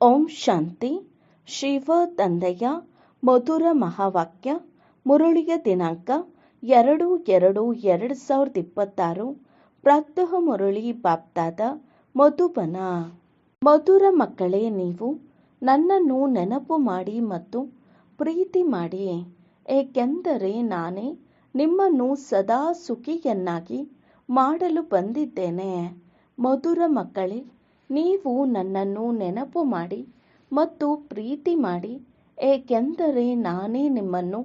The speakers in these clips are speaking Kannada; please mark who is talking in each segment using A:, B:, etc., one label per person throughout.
A: ಓಂ ಶಾಂತಿ. ಶಿವ ತಂದೆಯ ಮಧುರ ಮಹಾವಾಕ್ಯ. ಮುರುಳಿಯ ದಿನಾಂಕ 2/2/2026. ಪ್ರಾತಃ ಮುರುಳಿ ಬಾಪ್ದಾದ ಮಧುಬನ. ಮಧುರ ಮಕ್ಕಳೇ, ನೀವು ನನ್ನನ್ನು ನೆನಪು ಮಾಡಿ ಮತ್ತು ಪ್ರೀತಿ ಮಾಡಿ, ಏಕೆಂದರೆ ನಾನೇ ನಿಮ್ಮನ್ನು ಸದಾ ಸುಖಿಯನ್ನಾಗಿ ಮಾಡಲು ಬಂದಿದ್ದೇನೆ. ಮಧುರ ಮಕ್ಕಳೇ, ನೀವು ನನ್ನನ್ನು ನೆನಪು ಮಾಡಿ ಮತ್ತು ಪ್ರೀತಿ ಮಾಡಿ, ಏಕೆಂದರೆ ನಾನೇ ನಿಮ್ಮನ್ನು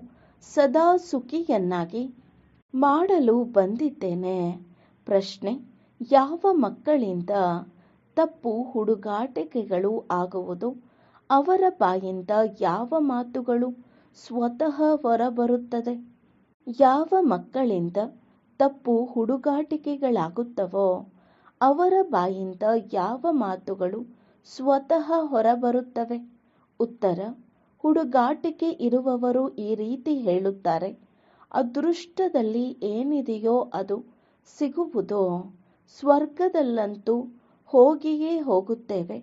A: ಸದಾ ಸುಖಿಯನ್ನಾಗಿ ಮಾಡಲು ಬಂದಿದ್ದೇನೆ. ಪ್ರಶ್ನೆ: ಯಾವ ಮಕ್ಕಳಿಂದ ತಪ್ಪು ಹುಡುಗಾಟಿಕೆಗಳು ಆಗುವುದು? ಅವರ ಬಾಯಿಂದ ಯಾವ ಮಾತುಗಳು ಸ್ವತಃ ಹೊರಬರುತ್ತದೆ? ಯಾವ ಮಕ್ಕಳಿಂದ ತಪ್ಪು ಹುಡುಗಾಟಿಕೆಗಳಾಗುತ್ತವೋ ಅವರ ಬಾಯಿಂದ ಯಾವ ಮಾತುಗಳು ಸ್ವತಃ ಹೊರಬರುತ್ತವೆ? ಉತ್ತರ: ಹುಡುಗಾಟಿಕೆ ಇರುವವರು ಈ ರೀತಿ ಹೇಳುತ್ತಾರೆ, ಅದೃಷ್ಟದಲ್ಲಿ ಏನಿದೆಯೋ ಅದು ಸಿಗುವುದು, ಸ್ವರ್ಗದಲ್ಲಂತೂ ಹೋಗಿಯೇ ಹೋಗುತ್ತೇವೆ.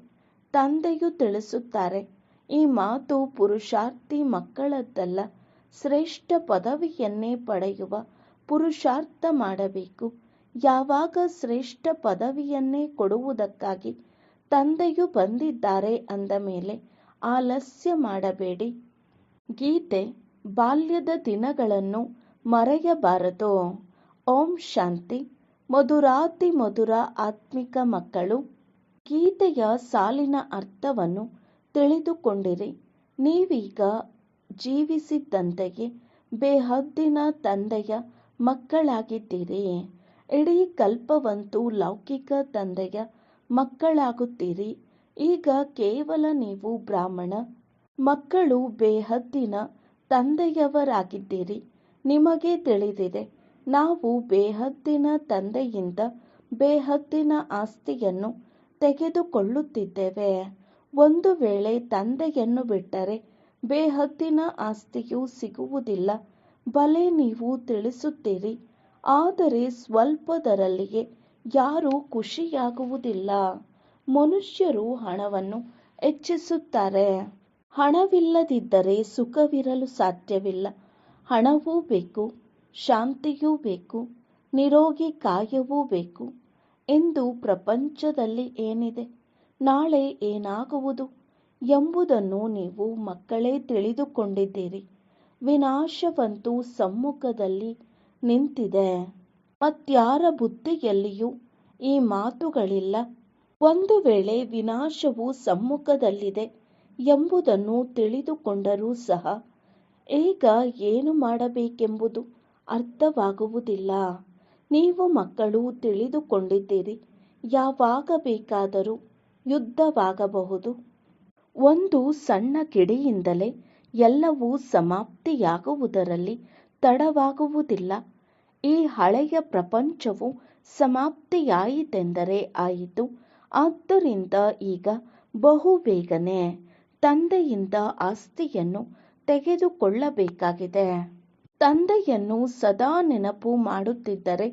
A: ತಂದೆಯು ತಿಳಿಸುತ್ತಾರೆ, ಈ ಮಾತು ಪುರುಷಾರ್ಥಿ ಮಕ್ಕಳದ್ದಲ್ಲ. ಶ್ರೇಷ್ಠ ಪದವಿಯನ್ನೇ ಪಡೆಯುವ ಪುರುಷಾರ್ಥ ಮಾಡಬೇಕು. ಯಾವಾಗ ಶ್ರೇಷ್ಠ ಪದವಿಯನ್ನೇ ಕೊಡುವುದಕ್ಕಾಗಿ ತಂದೆಯು ಬಂದಿದ್ದಾರೆ ಅಂದ ಮೇಲೆ ಆಲಸ್ಯ ಮಾಡಬೇಡಿ. ಗೀತೆ: ಬಾಲ್ಯದ ದಿನಗಳನ್ನು ಮರೆಯಬಾರದು. ಓಂ ಶಾಂತಿ. ಮಧುರಾತಿ ಮಧುರ ಆತ್ಮಿಕ ಮಕ್ಕಳು, ಗೀತೆಯ ಸಾಲಿನ ಅರ್ಥವನ್ನು ತಿಳಿದುಕೊಂಡಿರಿ. ನೀವೀಗ ಜೀವಿಸಿದ್ದಂತೆಯೇ ಬೇಹದ್ದಿನ ತಂದೆಯ ಮಕ್ಕಳಾಗಿದ್ದೀರಿ. ಇಡೀ ಕಲ್ಪವಂತೂ ಲೌಕಿಕ ತಂದೆಯ ಮಕ್ಕಳಾಗುತ್ತೀರಿ. ಈಗ ಕೇವಲ ನೀವು ಬ್ರಾಹ್ಮಣ ಮಕ್ಕಳು ಬೇಹದ್ದಿನ ತಂದೆಯವರಾಗಿದ್ದೀರಿ. ನಿಮಗೆ ತಿಳಿದಿದೆ, ನಾವು ಬೇಹದ್ದಿನ ತಂದೆಯಿಂದ ಬೇಹದ್ದಿನ ಆಸ್ತಿಯನ್ನು ತೆಗೆದುಕೊಳ್ಳುತ್ತಿದ್ದೇವೆ. ಒಂದು ವೇಳೆ ತಂದೆಯನ್ನು ಬಿಟ್ಟರೆ ಬೇಹದ್ದಿನ ಆಸ್ತಿಯು ಸಿಗುವುದಿಲ್ಲ. ಭಲೆ ನೀವು ತಿಳಿಸುತ್ತೀರಿ, ಆದರೆ ಸ್ವಲ್ಪದರಲ್ಲಿಯೇ ಯಾರೂ ಖುಷಿಯಾಗುವುದಿಲ್ಲ. ಮನುಷ್ಯರು ಹಣವನ್ನು ಹೆಚ್ಚಿಸುತ್ತಾರೆ. ಹಣವಿಲ್ಲದಿದ್ದರೆ ಸುಖವಿರಲು ಸಾಧ್ಯವಿಲ್ಲ. ಹಣವೂ ಬೇಕು, ಶಾಂತಿಯೂ ಬೇಕು, ನಿರೋಗಿ ಕಾಯವೂ ಬೇಕು. ಇಂದು ಪ್ರಪಂಚದಲ್ಲಿ ಏನಿದೆ, ನಾಳೆ ಏನಾಗುವುದು ಎಂಬುದನ್ನು ನೀವು ಮಕ್ಕಳೇ ತಿಳಿದುಕೊಂಡಿದ್ದೀರಿ. ವಿನಾಶವಂತೂ ಸಮ್ಮುಖದಲ್ಲಿ ನಿಂತಿದೆ. ಮತ್ಯಾರ ಬುದ್ಧಿಯಲ್ಲಿಯೂ ಈ ಮಾತುಗಳಿಲ್ಲ. ಒಂದು ವೇಳೆ ವಿನಾಶವು ಸಮ್ಮುಖದಲ್ಲಿದೆ ಎಂಬುದನ್ನು ತಿಳಿದುಕೊಂಡರೂ ಸಹ ಈಗ ಏನು ಮಾಡಬೇಕೆಂಬುದು ಅರ್ಥವಾಗುವುದಿಲ್ಲ. ನೀವು ಮಕ್ಕಳು ತಿಳಿದುಕೊಂಡಿದ್ದೀರಿ, ಯಾವಾಗ ಬೇಕಾದರೂ ಯುದ್ಧವಾಗಬಹುದು. ಒಂದು ಸಣ್ಣ ಕಿಡಿಯಿಂದಲೇ ಎಲ್ಲವೂ ಸಮಾಪ್ತಿಯಾಗುವುದರಲ್ಲಿ ತಡವಾಗುವುದಿಲ್ಲ. ಈ ಹಳೆಯ ಪ್ರಪಂಚವು ಸಮಾಪ್ತಿಯಾಯಿತೆಂದರೆ ಆಯಿತು. ಆದ್ದರಿಂದ ಈಗ ಬಹುಬೇಗನೆ ತಂದೆಯಿಂದ ಆಸ್ತಿಯನ್ನು ತೆಗೆದುಕೊಳ್ಳಬೇಕಾಗಿದೆ. ತಂದೆಯನ್ನು ಸದಾ ನೆನಪು ಮಾಡುತ್ತಿದ್ದರೆ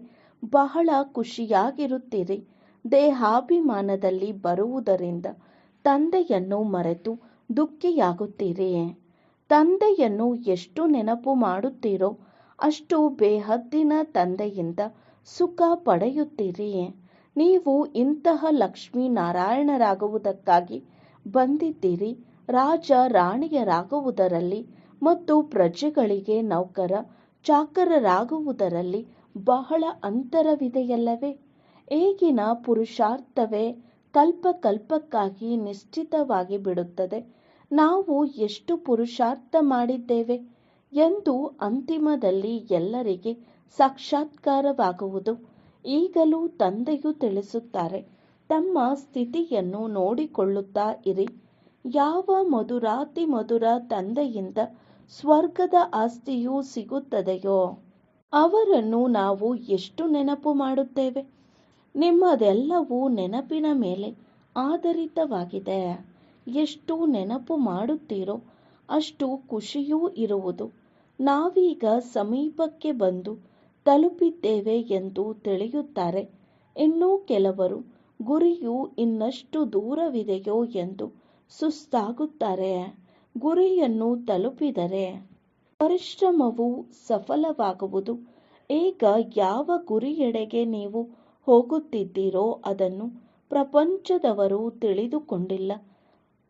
A: ಬಹಳ ಖುಷಿಯಾಗಿರುತ್ತೀರಿ. ದೇಹಾಭಿಮಾನದಲ್ಲಿ ಬರುವುದರಿಂದ ತಂದೆಯನ್ನು ಮರೆತು ದುಃಖಿಯಾಗುತ್ತೀರಿ. ತಂದೆಯನ್ನು ಎಷ್ಟು ನೆನಪು ಮಾಡುತ್ತೀರೋ ಅಷ್ಟು ಬೇಹದ್ದಿನ ತಂದೆಯಿಂದ ಸುಖ ಪಡೆಯುತ್ತೀರಿ. ನೀವು ಇಂತಹ ಲಕ್ಷ್ಮೀನಾರಾಯಣರಾಗುವುದಕ್ಕಾಗಿ ಬಂದಿದ್ದೀರಿ. ರಾಜ ರಾಣಿಯರಾಗುವುದರಲ್ಲಿ ಮತ್ತು ಪ್ರಜೆಗಳಿಗೆ ನೌಕರ ಚಾಕರರಾಗುವುದರಲ್ಲಿ ಬಹಳ ಅಂತರವಿದೆಯಲ್ಲವೇ? ಈಗಿನ ಪುರುಷಾರ್ಥವೇ ಕಲ್ಪಕ್ಕಾಗಿ ನಿಶ್ಚಿತವಾಗಿ ಬಿಡುತ್ತದೆ. ನಾವು ಎಷ್ಟು ಪುರುಷಾರ್ಥ ಮಾಡಿದ್ದೇವೆ ಎಂದು ಅಂತಿಮದಲ್ಲಿ ಎಲ್ಲರಿಗೆ ಸಾಕ್ಷಾತ್ಕಾರವಾಗುವುದು. ಈಗಲೂ ತಂದೆಯು ತಿಳಿಸುತ್ತಾರೆ, ತಮ್ಮ ಸ್ಥಿತಿಯನ್ನು ನೋಡಿಕೊಳ್ಳುತ್ತಾ ಇರಿ. ಯಾವ ಮಧುರಾತಿ ಮಧುರ ತಂದೆಯಿಂದ ಸ್ವರ್ಗದ ಆಸ್ತಿಯು ಸಿಗುತ್ತದೆಯೋ ಅವರನ್ನು ನಾವು ಎಷ್ಟು ನೆನಪು ಮಾಡುತ್ತೇವೆ? ನಿಮ್ಮದೆಲ್ಲವೂ ನೆನಪಿನ ಮೇಲೆ ಆಧಾರಿತವಾಗಿದೆ. ಎಷ್ಟು ನೆನಪು ಮಾಡುತ್ತೀರೋ ಅಷ್ಟು ಖುಷಿಯೂ ಇರುವುದು. ನಾವೀಗ ಸಮೀಪಕ್ಕೆ ಬಂದು ತಲುಪಿದ್ದೇವೆ ಎಂದು ತಿಳಿಯುತ್ತಾರೆ. ಇನ್ನೂ ಕೆಲವರು ಗುರಿಯು ಇನ್ನಷ್ಟು ದೂರವಿದೆಯೋ ಎಂದು ಸುಸ್ತಾಗುತ್ತಾರೆ. ಗುರಿಯನ್ನು ತಲುಪಿದರೆ ಪರಿಶ್ರಮವು ಸಫಲವಾಗುವುದು. ಈಗ ಯಾವ ಗುರಿಯೆಡೆಗೆ ನೀವು ಹೋಗುತ್ತಿದ್ದೀರೋ ಅದನ್ನು ಪ್ರಪಂಚದವರು ತಿಳಿದುಕೊಂಡಿಲ್ಲ.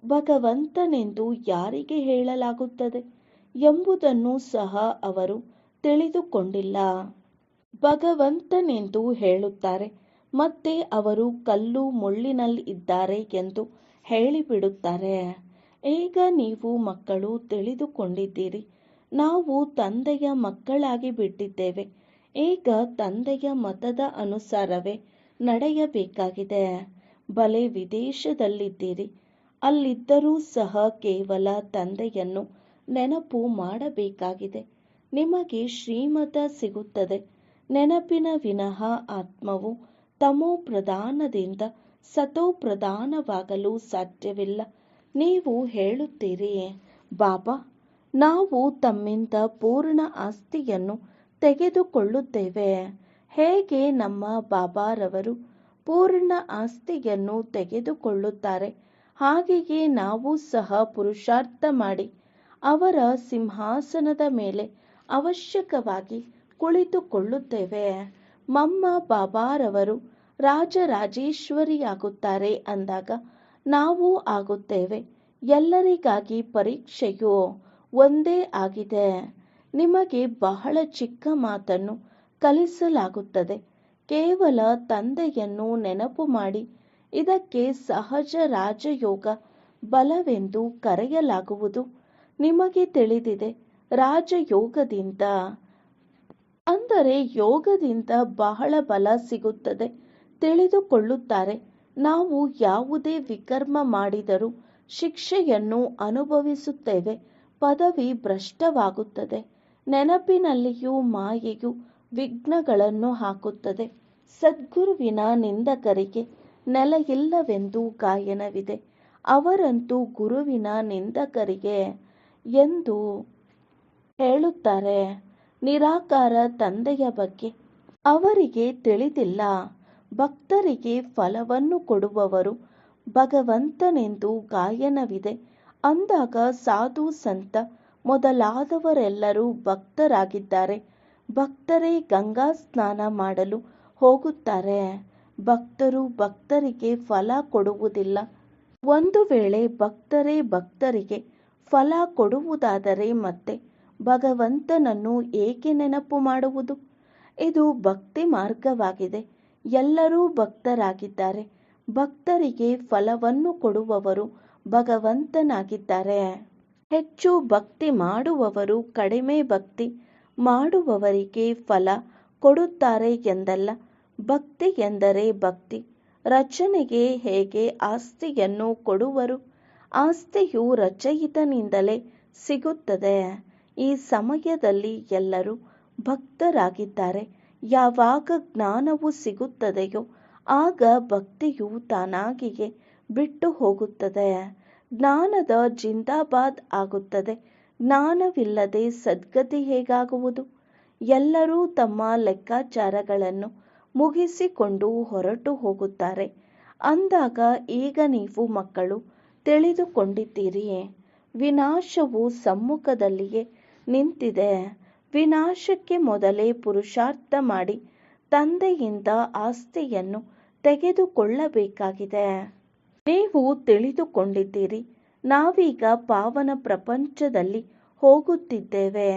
A: ಭಗವಂತನೆಂದು ಯಾರಿಗೆ ಹೇಳಲಾಗುತ್ತದೆ ಎಂಬುದನ್ನು ಸಹ ಅವರು ತಿಳಿದುಕೊಂಡಿಲ್ಲ. ಭಗವಂತನೆಂದು ಹೇಳುತ್ತಾರೆ, ಮತ್ತೆ ಅವರು ಕಲ್ಲು ಮುಳ್ಳಿನಲ್ಲಿ ಇದ್ದಾರೆ ಎಂದು ಹೇಳಿಬಿಡುತ್ತಾರೆ. ಈಗ ನೀವು ಮಕ್ಕಳು ತಿಳಿದುಕೊಂಡಿದ್ದೀರಿ, ನಾವು ತಂದೆಯ ಮಕ್ಕಳಾಗಿ ಬಿಟ್ಟಿದ್ದೇವೆ. ಈಗ ತಂದೆಯ ಮತದ ಅನುಸಾರವೇ ನಡೆಯಬೇಕಾಗಿದೆ. ಬಲೆ ವಿದೇಶದಲ್ಲಿದ್ದೀರಿ, ಅಲ್ಲಿದ್ದರೂ ಸಹ ಕೇವಲ ತಂದೆಯನ್ನು ನೆನಪು ಮಾಡಬೇಕಾಗಿದೆ. ನಿಮಗೆ ಶ್ರೀಮತ ಸಿಗುತ್ತದೆ. ನೆನಪಿನ ವಿನಃ ಆತ್ಮವು ತಮೋ ಪ್ರಧಾನದಿಂದ ಸತೋ ಪ್ರಧಾನವಾಗಲು ಸಾಧ್ಯವಿಲ್ಲ. ನೀವು ಹೇಳುತ್ತೀರಿ, ಬಾಬಾ, ನಾವು ತಮ್ಮಿಂದ ಪೂರ್ಣ ಆಸ್ತಿಯನ್ನು ತೆಗೆದುಕೊಳ್ಳುತ್ತೇವೆ. ಹೇಗೆ ನಮ್ಮ ಬಾಬಾರವರು ಪೂರ್ಣ ಆಸ್ತಿಯನ್ನು ತೆಗೆದುಕೊಳ್ಳುತ್ತಾರೆ, ಹಾಗೆಯೇ ನಾವು ಸಹ ಪುರುಷಾರ್ಥ ಮಾಡಿ ಅವರ ಸಿಂಹಾಸನದ ಮೇಲೆ ಅವಶ್ಯಕವಾಗಿ ಕುಳಿತುಕೊಳ್ಳುತ್ತೇವೆ. ಮಮ್ಮ ಬಾಬಾರವರು ರಾಜರಾಜೇಶ್ವರಿಯಾಗುತ್ತಾರೆ ಅಂದಾಗ ನಾವು ಆಗುತ್ತೇವೆ. ಎಲ್ಲರಿಗಾಗಿ ಪರೀಕ್ಷೆಯು ಒಂದೇ ಆಗಿದೆ. ನಿಮಗೆ ಬಹಳ ಚಿಕ್ಕ ಮಾತನ್ನು ಕಲಿಸಲಾಗುತ್ತದೆ. ಕೇವಲ ತಂದೆಯನ್ನು ನೆನಪು ಮಾಡಿ. ಇದಕ್ಕೆ ಸಹಜ ರಾಜಯೋಗ ಬಲವೆಂದು ಕರೆಯಲಾಗುವುದು. ನಿಮಗೆ ತಿಳಿದಿದೆ, ರಾಜಯೋಗದಿಂದ ಅಂದರೆ ಯೋಗದಿಂದ ಬಹಳ ಬಲ ಸಿಗುತ್ತದೆ. ತಿಳಿದುಕೊಳ್ಳುತ್ತಾರೆ, ನಾವು ಯಾವುದೇ ವಿಕರ್ಮ ಮಾಡಿದರೂ ಶಿಕ್ಷೆಯನ್ನು ಅನುಭವಿಸುತ್ತೇವೆ. ಪದವಿ ಭ್ರಷ್ಟವಾಗುತ್ತದೆ. ನೆನಪಿನಲ್ಲಿಯೂ ಮಾಯೆಯು ವಿಘ್ನಗಳನ್ನು ಹಾಕುತ್ತದೆ. ಸದ್ಗುರುವಿನ ನಿಂದಕರಿಗೆ ನೆಲೆಯಿಲ್ಲವೆಂದು ಗಾಯನವಿದೆ. ಅವರಂತೂ ಗುರುವಿನ ನಿಂದಕರಿಗೆ ಎಂದು ಹೇಳುತ್ತಾರೆ. ನಿರಾಕಾರ ತಂದೆಯ ಬಗ್ಗೆ ಅವರಿಗೆ ತಿಳಿದಿಲ್ಲ. ಭಕ್ತರಿಗೆ ಫಲವನ್ನು ಕೊಡುವವರು ಭಗವಂತನೆಂದು ಗಾಯನವಿದೆ. ಅಂದಾಗ ಸಾಧು ಸಂತ ಮೊದಲಾದವರೆಲ್ಲರೂ ಭಕ್ತರಾಗಿದ್ದಾರೆ. ಭಕ್ತರೇ ಗಂಗಾ ಸ್ನಾನ ಮಾಡಲು ಹೋಗುತ್ತಾರೆ. ಭಕ್ತರು ಭಕ್ತರಿಗೆ ಫಲ ಕೊಡುವುದಿಲ್ಲ. ಒಂದು ವೇಳೆ ಭಕ್ತರಿಗೆ ಫಲ ಕೊಡುವುದಾದರೆ ಮತ್ತೆ ಭಗವಂತನನ್ನು ಏಕೆ ನೆನಪು ಮಾಡುವುದು? ಇದು ಭಕ್ತಿ ಮಾರ್ಗವಾಗಿದೆ. ಎಲ್ಲರೂ ಭಕ್ತರಾಗಿದ್ದಾರೆ. ಭಕ್ತರಿಗೆ ಫಲವನ್ನು ಕೊಡುವವರು ಭಗವಂತನಾಗಿದ್ದಾರೆ. ಹೆಚ್ಚು ಭಕ್ತಿ ಮಾಡುವವರು ಕಡಿಮೆ ಭಕ್ತಿ ಮಾಡುವವರಿಗೆ ಫಲ ಕೊಡುತ್ತಾರೆ ಎಂದಲ್ಲ. ಭಕ್ತಿ ಎಂದರೆ ಭಕ್ತಿ. ರಚನೆಗೆ ಹೇಗೆ ಆಸ್ತಿಯನ್ನು ಕೊಡುವರು? ಆಸ್ತಿಯು ರಚಯಿತನಿಂದಲೇ ಸಿಗುತ್ತದೆ. ಈ ಸಮಯದಲ್ಲಿ ಎಲ್ಲರೂ ಭಕ್ತರಾಗಿದ್ದಾರೆ. ಯಾವಾಗ ಜ್ಞಾನವು ಸಿಗುತ್ತದೆಯೋ ಆಗ ಭಕ್ತಿಯು ತಾನಾಗಿಯೇ ಬಿಟ್ಟು ಹೋಗುತ್ತದೆ. ಜ್ಞಾನದ ಜಿಂದಾಬಾದ್ ಆಗುತ್ತದೆ. ಜ್ಞಾನವಿಲ್ಲದೆ ಸದ್ಗತಿ ಹೇಗಾಗುವುದು? ಎಲ್ಲರೂ ತಮ್ಮ ಲೆಕ್ಕಾಚಾರಗಳನ್ನು ಮುಗಿಸಿಕೊಂಡು ಹೊರಟು ಹೋಗುತ್ತಾರೆ. ಅಂದಾಗ ಈಗ ನೀವು ಮಕ್ಕಳು ತಿಳಿದುಕೊಂಡಿದ್ದೀರಿ, ವಿನಾಶವು ಸಮ್ಮುಖದಲ್ಲಿಯೇ ನಿಂತಿದೆ. ವಿನಾಶಕ್ಕೆ ಮೊದಲೇ ಪುರುಷಾರ್ಥ ಮಾಡಿ ತಂದೆಯಿಂದ ಆಸ್ತಿಯನ್ನು ತೆಗೆದುಕೊಳ್ಳಬೇಕಾಗಿದೆ. ನೀವು ತಿಳಿದುಕೊಂಡಿದ್ದೀರಿ, ನಾವೀಗ ಪಾವನ ಪ್ರಪಂಚದಲ್ಲಿ ಹೋಗುತ್ತಿದ್ದೇವೆ.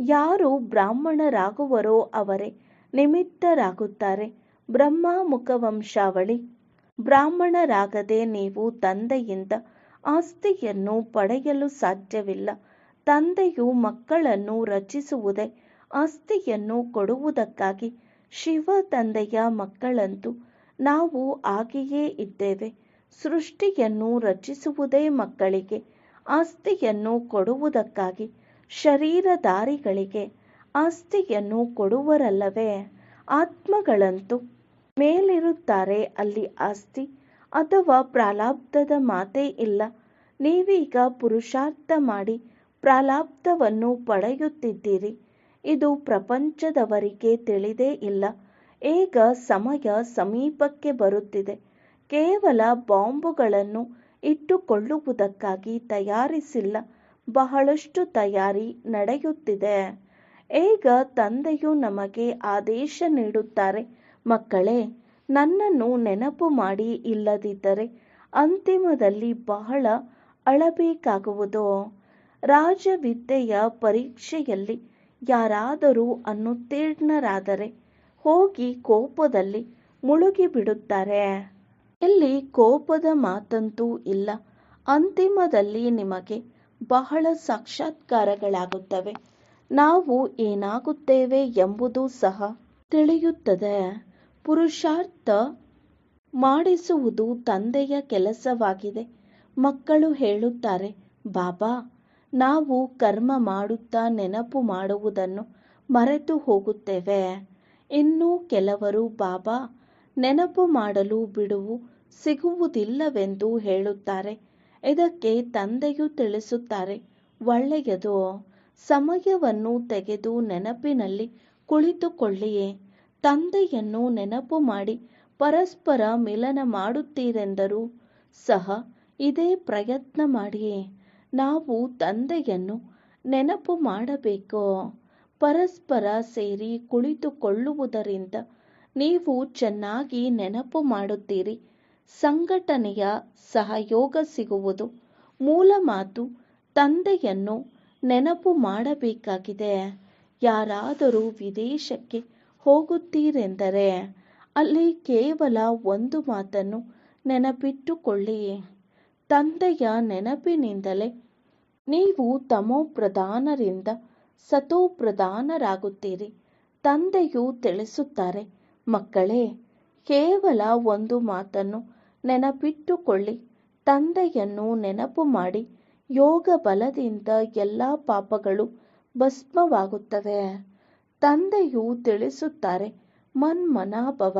A: ಯಾರು ಬ್ರಾಹ್ಮಣರಾಗುವರೋ ಅವರೇ ನಿಮಿತ್ತರಾಗುತ್ತಾರೆ. ಬ್ರಹ್ಮ ಮುಖವಂಶಾವಳಿ. ಬ್ರಾಹ್ಮಣರಾಗದೆ ನೀವು ತಂದೆಯಿಂದ ಆಸ್ತಿಯನ್ನು ಪಡೆಯಲು ಸಾಧ್ಯವಿಲ್ಲ. ತಂದೆಯು ಮಕ್ಕಳನ್ನು ರಚಿಸುವುದೇ ಆಸ್ತಿಯನ್ನು ಕೊಡುವುದಕ್ಕಾಗಿ. ಶಿವ ತಂದೆಯ ಮಕ್ಕಳಂತೂ ನಾವು ಹಾಗೆಯೇ ಇದ್ದೇವೆ. ಸೃಷ್ಟಿಯನ್ನು ರಚಿಸುವುದೇ ಮಕ್ಕಳಿಗೆ ಆಸ್ತಿಯನ್ನು ಕೊಡುವುದಕ್ಕಾಗಿ. ಶರೀರಧಾರಿಗಳಿಗೆ ಆಸ್ತಿಯನ್ನು ಕೊಡುವರಲ್ಲವೇ? ಆತ್ಮಗಳಂತೂ ಮೇಲಿರುತ್ತಾರೆ, ಅಲ್ಲಿ ಆಸ್ತಿ ಅಥವಾ ಪ್ರಾರಬ್ಧದ ಮಾತೇ ಇಲ್ಲ. ನೀವೀಗ ಪುರುಷಾರ್ಥ ಮಾಡಿ ಪ್ರಾರಬ್ಧವನ್ನು ಪಡೆಯುತ್ತಿದ್ದೀರಿ. ಇದು ಪ್ರಪಂಚದವರಿಗೆ ತಿಳಿದೇ ಇಲ್ಲ. ಈಗ ಸಮಯ ಸಮೀಪಕ್ಕೆ ಬರುತ್ತಿದೆ. ಕೇವಲ ಬಾಂಬುಗಳನ್ನು ಇಟ್ಟುಕೊಳ್ಳುವುದಕ್ಕಾಗಿ ತಯಾರಿಸಿಲ್ಲ, ಬಹಳಷ್ಟು ತಯಾರಿ ನಡೆಯುತ್ತಿದೆ. ಈಗ ತಂದೆಯು ನಮಗೆ ಆದೇಶ ನೀಡುತ್ತಾರೆ, ಮಕ್ಕಳೇ, ನನ್ನನ್ನು ನೆನಪು ಮಾಡಿ, ಇಲ್ಲದಿದ್ದರೆ ಅಂತಿಮದಲ್ಲಿ ಬಹಳ ಅಳಬೇಕಾಗುವುದು. ರಾಜವಿದ್ಯೆಯ ಪರೀಕ್ಷೆಯಲ್ಲಿ ಯಾರಾದರೂ ಅನುತ್ತೀರ್ಣರಾದರೆ ಹೋಗಿ ಕೋಪದಲ್ಲಿ ಮುಳುಗಿಬಿಡುತ್ತಾರೆ. ಇಲ್ಲಿ ಕೋಪದ ಮಾತಂತೂ ಇಲ್ಲ. ಅಂತಿಮದಲ್ಲಿ ನಿಮಗೆ ಬಹಳ ಸಾಕ್ಷಾತ್ಕಾರಗಳಾಗುತ್ತವೆ. ನಾವು ಏನಾಗುತ್ತೇವೆ ಎಂಬುದು ಸಹ ತಿಳಿಯುತ್ತದೆ. ಪುರುಷಾರ್ಥ ಮಾಡಿಸುವುದು ತಂದೆಯ ಕೆಲಸವಾಗಿದೆ. ಮಕ್ಕಳು ಹೇಳುತ್ತಾರೆ, ಬಾಬಾ, ನಾವು ಕರ್ಮ ಮಾಡುತ್ತಾ ನೆನಪು ಮಾಡುವುದನ್ನು ಮರೆತು ಹೋಗುತ್ತೇವೆ. ಇನ್ನು ಕೆಲವರು ಬಾಬಾ ನೆನಪು ಮಾಡಲು ಬಿಡುವು ಸಿಗುವುದಿಲ್ಲವೆಂದು ಹೇಳುತ್ತಾರೆ. ಇದಕ್ಕೆ ತಂದೆಯು ತಿಳಿಸುತ್ತಾರೆ, ಒಳ್ಳೆಯದು. ಸಮಯವನ್ನು ತೆಗೆದು ನೆನಪಿನಲ್ಲಿ ಕುಳಿತುಕೊಳ್ಳಿ. ತಂದೆಯನ್ನು ನೆನಪು ಮಾಡಿ ಪರಸ್ಪರ ಮಿಲನ ಮಾಡುತ್ತೀರೆಂದರೂ ಸಹ ಇದೇ ಪ್ರಯತ್ನ ಮಾಡಿ. ನಾವು ತಂದೆಯನ್ನು ನೆನಪು ಮಾಡಬೇಕು. ಪರಸ್ಪರ ಸೇರಿ ಕುಳಿತುಕೊಳ್ಳುವುದರಿಂದ ನೀವು ಚೆನ್ನಾಗಿ ನೆನಪು ಮಾಡುತ್ತೀರಿ. ಸಂಘಟನೆಯ ಸಹಯೋಗ ಸಿಗುವುದು. ಮೂಲ ಮಾತು, ತಂದೆಯನ್ನು ನೆನಪು ಮಾಡಬೇಕಾಗಿದೆ. ಯಾರಾದರೂ ವಿದೇಶಕ್ಕೆ ಹೋಗುತ್ತೀರೆಂದರೆ ಅಲ್ಲಿ ಕೇವಲ ಒಂದು ಮಾತನ್ನು ನೆನಪಿಟ್ಟುಕೊಳ್ಳಿ, ತಂದೆಯ ನೆನಪಿನಿಂದಲೇ ನೀವು ತಮೋಪ್ರಧಾನರಿಂದ ಸತೋಪ್ರಧಾನರಾಗುತ್ತೀರಿ. ತಂದೆಯು ತಿಳಿಸುತ್ತಾರೆ, ಮಕ್ಕಳೇ, ಕೇವಲ ಒಂದು ಮಾತನ್ನು ನೆನಪಿಟ್ಟುಕೊಳ್ಳಿ, ತಂದೆಯನ್ನು ನೆನಪು ಮಾಡಿ. ಯೋಗ ಬಲದಿಂದ ಎಲ್ಲ ಪಾಪಗಳು ಭಸ್ಮವಾಗುತ್ತವೆ. ತಂದೆಯು ತಿಳಿಸುತ್ತಾರೆ, ಮನ್ಮನಾಭವ,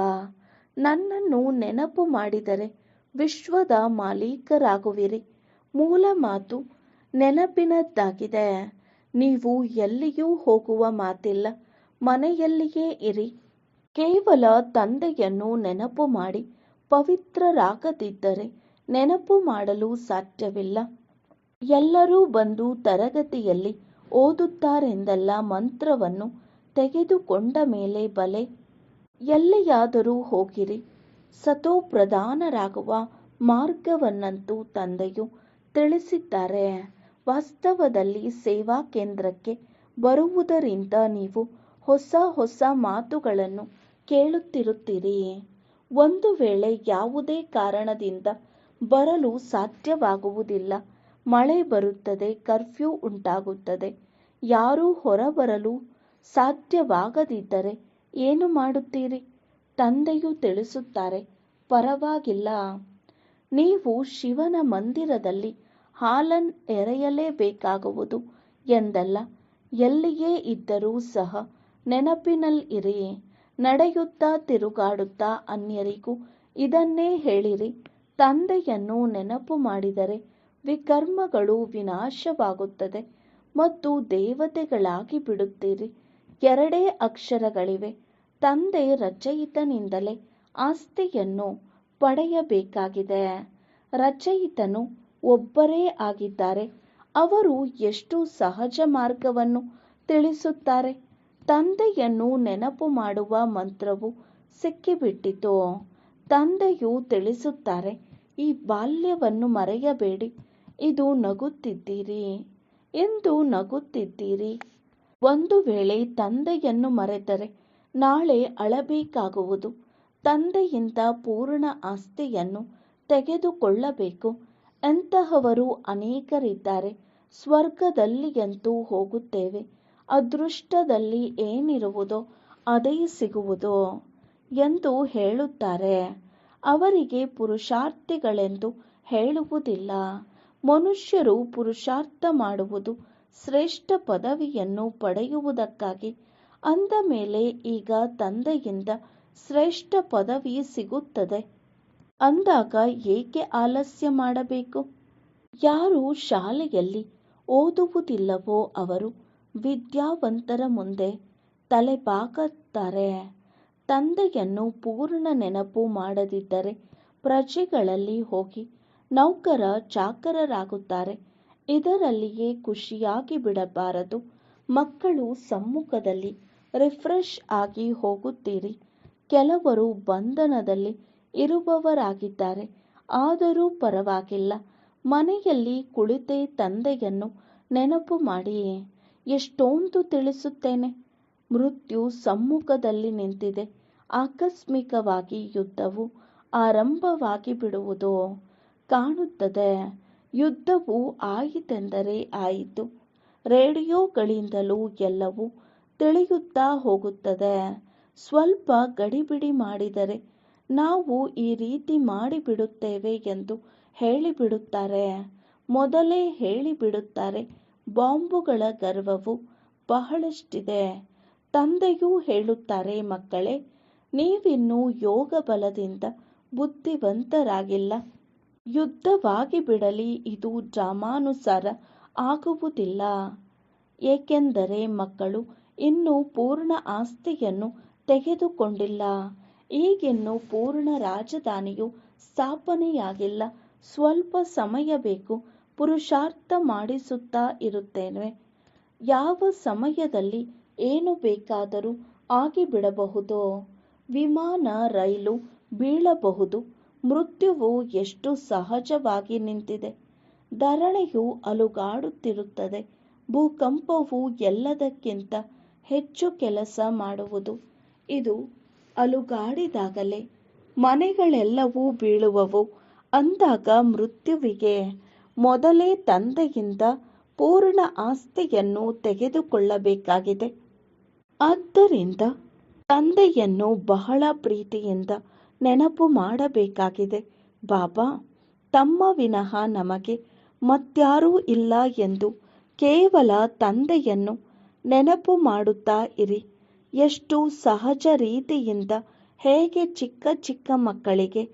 A: ನನ್ನನ್ನು ನೆನಪು ಮಾಡಿದರೆ ವಿಶ್ವದ ಮಾಲೀಕರಾಗುವಿರಿ. ಮೂಲ ಮಾತು ನೆನಪಿನದ್ದಾಗಿದೆ. ನೀವು ಎಲ್ಲಿಯೂ ಹೋಗುವ ಮಾತಿಲ್ಲ, ಮನೆಯಲ್ಲಿಯೇ ಇರಿ. ಕೇವಲ ತಂದೆಯನ್ನು ನೆನಪು ಮಾಡಿ. ಪವಿತ್ರರಾಗದಿದ್ದರೆ ನೆನಪು ಮಾಡಲು ಸಾಧ್ಯವಿಲ್ಲ. ಎಲ್ಲರೂ ಬಂದು ತರಗತಿಯಲ್ಲಿ ಓದುತ್ತಾರೆಂದಲ್ಲ, ಮಂತ್ರವನ್ನು ತೆಗೆದುಕೊಂಡ ಮೇಲೆ ಬಲೆ ಎಲ್ಲಿಯಾದರೂ ಹೋಗಿರಿ. ಸತೋಪ್ರಧಾನರಾಗುವ ಮಾರ್ಗವನ್ನಂತೂ ತಂದೆಯು ತಿಳಿಸಿದ್ದಾರೆ. ವಾಸ್ತವದಲ್ಲಿ ಸೇವಾ ಕೇಂದ್ರಕ್ಕೆ ಬರುವುದರಿಂದ ನೀವು ಹೊಸ ಹೊಸ ಮಾತುಗಳನ್ನು ಕೇಳುತ್ತಿರುತ್ತೀರಿ. ಒಂದು ವೇಳೆ ಯಾವುದೇ ಕಾರಣದಿಂದ ಬರಲು ಸಾಧ್ಯವಾಗುವುದಿಲ್ಲ, ಮಳೆ ಬರುತ್ತದೆ, ಕರ್ಫ್ಯೂ ಉಂಟಾಗುತ್ತದೆ, ಯಾರೂ ಹೊರಬರಲು ಸಾಧ್ಯವಾಗದಿದ್ದರೆ ಏನು ಮಾಡುತ್ತೀರಿ? ತಂದೆಯು ತಿಳಿಸುತ್ತಾರೆ, ಪರವಾಗಿಲ್ಲ, ನೀವು ಶಿವನ ಮಂದಿರದಲ್ಲಿ ಹಾಲನ್ನು ಎರೆಯಲೇಬೇಕಾಗುವುದು ಎಂದಲ್ಲ. ಎಲ್ಲಿಯೇ ಇದ್ದರೂ ಸಹ ನೆನಪಿನಲ್ಲಿರಿ. ನಡೆಯುತ್ತಾ ತಿರುಗಾಡುತ್ತಾ ಅನ್ಯರಿಗೂ ಇದನ್ನೇ ಹೇಳಿರಿ. ತಂದೆಯನ್ನು ನೆನಪು ಮಾಡಿದರೆ ವಿಕರ್ಮಗಳು ವಿನಾಶವಾಗುತ್ತದೆ ಮತ್ತು ದೇವತೆಗಳಾಗಿ ಬಿಡುತ್ತೀರಿ. ಎರಡೇ ಅಕ್ಷರಗಳಿವೆ. ತಂದೆ ರಚಯಿತನಿಂದಲೇ ಆಸ್ತಿಯನ್ನು ಪಡೆಯಬೇಕಾಗಿದೆ. ರಚಯಿತನು ಒಬ್ಬರೇ ಆಗಿದ್ದಾರೆ. ಅವರು ಎಷ್ಟು ಸಹಜ ಮಾರ್ಗವನ್ನು ತಿಳಿಸುತ್ತಾರೆ. ತಂದೆಯನ್ನು ನೆನಪು ಮಾಡುವ ಮಂತ್ರವು ಸಿಕ್ಕಿಬಿಟ್ಟಿತು. ತಂದೆಯು ತಿಳಿಸುತ್ತಾರೆ, ಈ ಬಾಲ್ಯವನ್ನು ಮರೆಯಬೇಡಿ. ಇದು ನಗುತ್ತಿದ್ದೀರಿ, ಎಂದು ನಗುತ್ತಿದ್ದೀರಿ. ಒಂದು ವೇಳೆ ತಂದೆಯನ್ನು ಮರೆತರೆ ನಾಳೆ ಅಳಬೇಕಾಗುವುದು. ತಂದೆಯಿಂದ ಪೂರ್ಣ ಆಸ್ತಿಯನ್ನು ತೆಗೆದುಕೊಳ್ಳಬೇಕು. ಎಂತಹವರು ಅನೇಕರಿದ್ದಾರೆ. ಸ್ವರ್ಗದಲ್ಲಿಯಂತೂ ಹೋಗುತ್ತೇವೆ. ಅದೃಷ್ಟದಲ್ಲಿ ಏನಿರುವುದೋ ಅದೇ ಸಿಗುವುದು ಎಂದು ಹೇಳುತ್ತಾರೆ. ಅವರಿಗೆ ಪುರುಷಾರ್ಥಿಗಳೆಂದು ಹೇಳುವುದಿಲ್ಲ. ಮನುಷ್ಯರು ಪುರುಷಾರ್ಥ ಮಾಡುವುದು ಶ್ರೇಷ್ಠ ಪದವಿಯನ್ನು ಪಡೆಯುವುದಕ್ಕಾಗಿ. ಅಂದ ಮೇಲೆ ಈಗ ತಂದೆಯಿಂದ ಶ್ರೇಷ್ಠ ಪದವಿ ಸಿಗುತ್ತದೆ ಅಂದಾಗ ಏಕೆ ಆಲಸ್ಯ ಮಾಡಬೇಕು? ಯಾರು ಶಾಲೆಯಲ್ಲಿ ಓದುವುದಿಲ್ಲವೋ ಅವರು ವಿದ್ಯಾವಂತರ ಮುಂದೆ ತಲೆಬಾಗುತ್ತಾರೆ. ತಂದೆಯನ್ನು ಪೂರ್ಣ ನೆನಪು ಮಾಡದಿದ್ದರೆ ಪ್ರಜೆಗಳಲ್ಲಿ ಹೋಗಿ ನೌಕರ ಚಾಕರರಾಗುತ್ತಾರೆ. ಇದರಲ್ಲಿಯೇ ಖುಷಿಯಾಗಿ ಬಿಡಬಾರದು. ಮಕ್ಕಳು ಸಮ್ಮುಖದಲ್ಲಿ ರಿಫ್ರೆಶ್ ಆಗಿ ಹೋಗುತ್ತೀರಿ. ಕೆಲವರು ಬಂಧನದಲ್ಲಿ ಇರುವವರಾಗಿದ್ದಾರೆ. ಆದರೂ ಪರವಾಗಿಲ್ಲ. ಮನೆಯಲ್ಲಿ ಕುಳಿತೇ ತಂದೆಯನ್ನು ನೆನಪು ಮಾಡಿ. ಎಷ್ಟೊಂದು ತಿಳಿಸುತ್ತೇನೆ. ಮೃತ್ಯು ಸಮ್ಮುಖದಲ್ಲಿ ನಿಂತಿದೆ. ಆಕಸ್ಮಿಕವಾಗಿ ಯುದ್ಧವು ಆರಂಭವಾಗಿ ಬಿಡುವುದು ಕಾಣುತ್ತದೆ. ಯುದ್ಧವು ಆಯಿತೆಂದರೆ ಆಯಿತು. ರೇಡಿಯೋಗಳಿಂದಲೂ ಎಲ್ಲವೂ ತಿಳಿಯುತ್ತಾ ಹೋಗುತ್ತದೆ. ಸ್ವಲ್ಪ ಗಡಿಬಿಡಿ ಮಾಡಿದರೆ ನಾವು ಈ ರೀತಿ ಮಾಡಿಬಿಡುತ್ತೇವೆ ಎಂದು ಹೇಳಿಬಿಡುತ್ತಾರೆ. ಮೊದಲೇ ಹೇಳಿಬಿಡುತ್ತಾರೆ. ಬಾಂಬುಗಳ ಗರ್ವವು ಬಹಳಷ್ಟಿದೆ. ತಂದೆಯೂ ಹೇಳುತ್ತಾರೆ, ಮಕ್ಕಳೇ, ನೀವಿನ್ನೂ ಯೋಗ ಬಲದಿಂದ ಬುದ್ಧಿವಂತರಾಗಿಲ್ಲ. ಯುದ್ಧವಾಗಿ ಬಿಡಲಿ, ಇದು ಡ್ರಾಮಾನುಸಾರ ಆಗುವುದಿಲ್ಲ. ಏಕೆಂದರೆ ಮಕ್ಕಳು ಇನ್ನೂ ಪೂರ್ಣ ಆಸ್ತಿಯನ್ನು ತೆಗೆದುಕೊಂಡಿಲ್ಲ. ಈಗಿನ್ನೂ ಪೂರ್ಣ ರಾಜಧಾನಿಯು ಸ್ಥಾಪನೆಯಾಗಿಲ್ಲ. ಸ್ವಲ್ಪ ಸಮಯ ಬೇಕು. ಪುರುಷಾರ್ಥ ಮಾಡಿಸುತ್ತಾ ಇರುತ್ತೇವೆ. ಯಾವ ಸಮಯದಲ್ಲಿ ಏನು ಬೇಕಾದರೂ ಆಗಿಬಿಡಬಹುದು. ವಿಮಾನ, ರೈಲು ಬೀಳಬಹುದು. ಮೃತ್ಯುವು ಎಷ್ಟು ಸಹಜವಾಗಿ ನಿಂತಿದೆ. ಧರಣಿಯು ಅಲುಗಾಡುತ್ತಿರುತ್ತದೆ. ಭೂಕಂಪವು ಎಲ್ಲದಕ್ಕಿಂತ ಹೆಚ್ಚು ಕೆಲಸ ಮಾಡುವುದು. ಇದು ಅಲುಗಾಡಿದಾಗಲೇ ಮನೆಗಳೆಲ್ಲವೂ ಬೀಳುವವು. ಅಂದಾಗ ಮೃತ್ಯುವಿಗೆ ಮೊದಲೇ ತಂದೆಯಿಂದ ಪೂರ್ಣ ಆಸ್ತಿಯನ್ನು ತೆಗೆದುಕೊಳ್ಳಬೇಕಾಗಿದೆ. ಆದ್ದರಿಂದ ತಂದೆಯನ್ನು ಬಹಳ ಪ್ರೀತಿಯಿಂದ ನೆನಪು ಮಾಡಬೇಕಾಗಿದೆ. ಬಾಬಾ ತಮ್ಮ ವಿನಃ ನಮಗೆ ಮತ್ಯಾರೂ ಇಲ್ಲ ಎಂದು ಕೇವಲ ತಂದೆಯನ್ನು ನೆನಪು ಮಾಡುತ್ತಾ ಇರಿ. ಎಷ್ಟು ಸಹಜ ರೀತಿಯಿಂದ ಹೇಗೆ ಚಿಕ್ಕ ಚಿಕ್ಕ ಮಕ್ಕಳಿಗೆ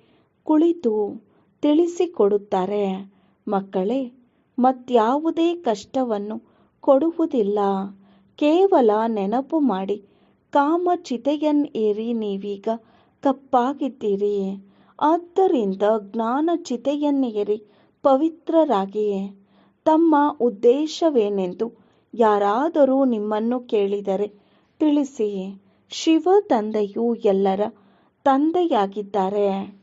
A: ಕುಳಿತು ತಿಳಿಸಿಕೊಡುತ್ತಾರೆ. ಮಕ್ಕಳೇ, ಮತ್ಯಾವುದೇ ಕಷ್ಟವನ್ನು ಕೊಡುವುದಿಲ್ಲ. ಕೇವಲ ನೆನಪು ಮಾಡಿ. ಕಾಮಚಿತೆಯನ್ನೇರಿ ನೀವೀಗ ಕಪ್ಪಾಗಿದ್ದೀರಿ. ಆದ್ದರಿಂದ ಜ್ಞಾನ ಚಿತೆಯನ್ನೇರಿ ಪವಿತ್ರರಾಗಿ. ತಮ್ಮ ಉದ್ದೇಶವೇನೆಂದು ಯಾರಾದರೂ ನಿಮ್ಮನ್ನು ಕೇಳಿದರೆ ತಿಳಿಸಿ. ಶಿವ ತಂದೆಯು ಎಲ್ಲರ ತಂದೆಯಾಗಿದ್ದಾರೆ.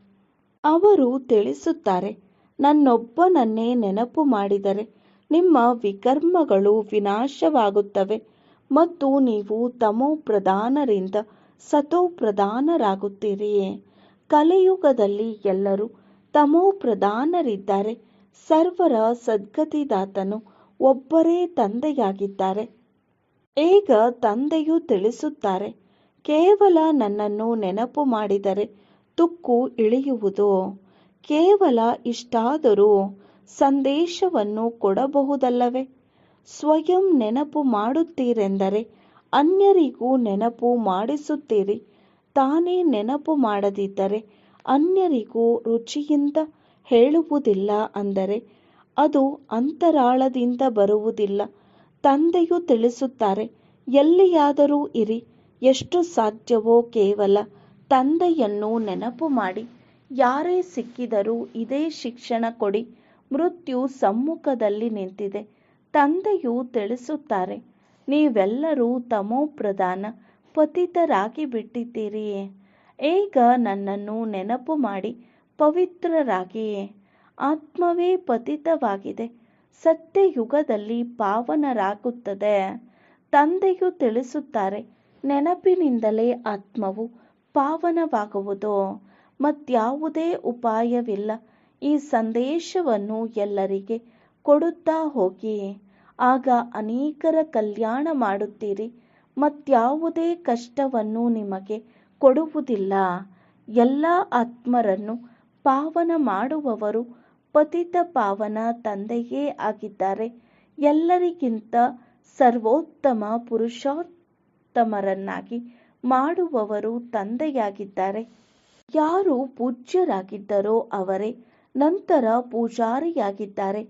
A: ಅವರು ತಿಳಿಸುತ್ತಾರೆ, ನನ್ನೊಬ್ಬನನ್ನೇ ನೆನಪು ಮಾಡಿದರೆ ನಿಮ್ಮ ವಿಕರ್ಮಗಳು ವಿನಾಶವಾಗುತ್ತವೆ ಮತ್ತು ನೀವು ತಮೋ ಪ್ರಧಾನರಿಂದ ಸತೋ ಪ್ರಧಾನರಾಗುತ್ತೀರಿ. ಕಲಿಯುಗದಲ್ಲಿ ಎಲ್ಲರೂ ತಮೋ ಪ್ರಧಾನರಿದ್ದಾರೆ. ಸರ್ವರ ಸದ್ಗತಿದಾತನು ಒಬ್ಬರೇ ತಂದೆಯಾಗಿದ್ದಾರೆ. ಈಗ ತಂದೆಯು ತಿಳಿಸುತ್ತಾರೆ, ಕೇವಲ ನನ್ನನ್ನು ನೆನಪು ಮಾಡಿದರೆ ತುಕ್ಕು ಇಳಿಯುವುದು. ಕೇವಲ ಇಷ್ಟಾದರೂ ಸಂದೇಶವನ್ನು ಕೊಡಬಹುದಲ್ಲವೇ? ಸ್ವಯಂ ನೆನಪು ಮಾಡುತ್ತೀರೆಂದರೆ ಅನ್ಯರಿಗೂ ನೆನಪು ಮಾಡಿಸುತ್ತೀರಿ. ತಾನೇ ನೆನಪು ಮಾಡದಿದ್ದರೆ ಅನ್ಯರಿಗೂ ರುಚಿಯಿಂದ ಹೇಳುವುದಿಲ್ಲ. ಅಂದರೆ ಅದು ಅಂತರಾಳದಿಂದ ಬರುವುದಿಲ್ಲ. ತಂದೆಯು ತಿಳಿಸುತ್ತಾರೆ, ಎಲ್ಲಿಯಾದರೂ ಇರಿ. ಎಷ್ಟು ಸಾಧ್ಯವೋ ಕೇವಲ ತಂದೆಯನ್ನು ನೆನಪು ಮಾಡಿ. ಯಾರೇ ಸಿಕ್ಕಿದರೂ ಇದೇ ಶಿಕ್ಷಣ ಕೊಡಿ. ಮೃತ್ಯು ಸಮ್ಮುಖದಲ್ಲಿ ನಿಂತಿದೆ. ತಂದೆಯು ತಿಳಿಸುತ್ತಾರೆ, ನೀವೆಲ್ಲರೂ ತಮೋಪ್ರಧಾನ ಪತಿತರಾಗಿ ಬಿಟ್ಟಿದ್ದೀರಿ. ಈಗ ನನ್ನನ್ನು ನೆನಪು ಮಾಡಿ ಪವಿತ್ರರಾಗಿ. ಆತ್ಮವೇ ಪತಿತವಾಗಿದೆ. ಸತ್ಯಯುಗದಲ್ಲಿ ಪಾವನರಾಗುತ್ತದೆ. ತಂದೆಯು ತಿಳಿಸುತ್ತಾರೆ, ನೆನಪಿನಿಂದಲೇ ಆತ್ಮವು ಪಾವನವಾಗುವುದು. ಮತ್ಯಾವುದೇ ಉಪಾಯವಿಲ್ಲ. ಈ ಸಂದೇಶವನ್ನು ಎಲ್ಲರಿಗೆ ಕೊಡುತ್ತಾ ಹೋಗಿ. ಆಗ ಅನೇಕರ ಕಲ್ಯಾಣ ಮಾಡುತ್ತೀರಿ. ಮತ್ಯಾವುದೇ ಕಷ್ಟವನ್ನು ನಿಮಗೆ ಕೊಡುವುದಿಲ್ಲ. ಎಲ್ಲ ಆತ್ಮರನ್ನು ಪಾವನ ಮಾಡುವವರು ಪತಿತ ಪಾವನ ತಂದೆಯೇ ಆಗಿದ್ದಾರೆ. ಎಲ್ಲರಿಗಿಂತ ಸರ್ವೋತ್ತಮ ಪುರುಷೋತ್ತಮರನ್ನಾಗಿ ಮಾಡುವವರು ತಂದೆಯಾಗಿದ್ದಾರೆ. ಯಾರು ಪೂಜ್ಯರಾಗಿದ್ದರೋ ಅವರೇ ನಂತರ ಪೂಜಾರಿಯಾಗಿದ್ದಾರೆ.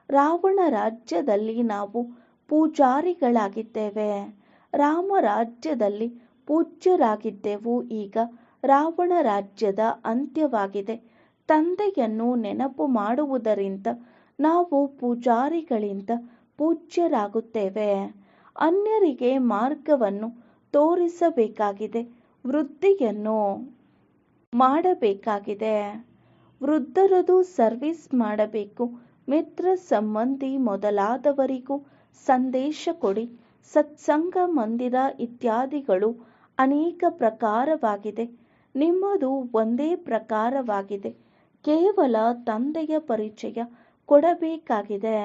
A: ರಾವಣ ರಾಜ್ಯದಲ್ಲಿ ನಾವು ಪೂಜಾರಿಗಳಾಗಿದ್ದೇವೆ. ರಾಮ ರಾಜ್ಯದಲ್ಲಿ ಪೂಜ್ಯರಾಗಿದ್ದೆವು. ಈಗ ರಾವಣ ರಾಜ್ಯದ ಅಂತ್ಯವಾಗಿದೆ. ತಂದೆಯನ್ನು ನೆನಪು ಮಾಡುವುದರಿಂದ ನಾವು ಪೂಜಾರಿಗಳಿಂದ ಪೂಜ್ಯರಾಗುತ್ತೇವೆ. ಅನ್ಯರಿಗೆ ಮಾರ್ಗವನ್ನು ತೋರಿಸಬೇಕಾಗಿದೆ, ವೃದ್ಧಿಯನ್ನು ಮಾಡಬೇಕಾಗಿದೆ. ವೃದ್ಧರದು ಸರ್ವಿಸ್ ಮಾಡಬೇಕು. ಮಿತ್ರ ಸಂಬಂಧಿ ಮೊದಲಾದವರಿಗೂ ಸಂದೇಶ ಕೊಡಿ. ಸತ್ಸಂಗ ಮಂದಿರ ಇತ್ಯಾದಿಗಳು ಅನೇಕ ಪ್ರಕಾರವಾಗಿದೆ. ನಿಮ್ಮದು ಒಂದೇ ಪ್ರಕಾರವಾಗಿದೆ. ಕೇವಲ ತಂದೆಯ ಪರಿಚಯ ಕೊಡಬೇಕಾಗಿದೆ.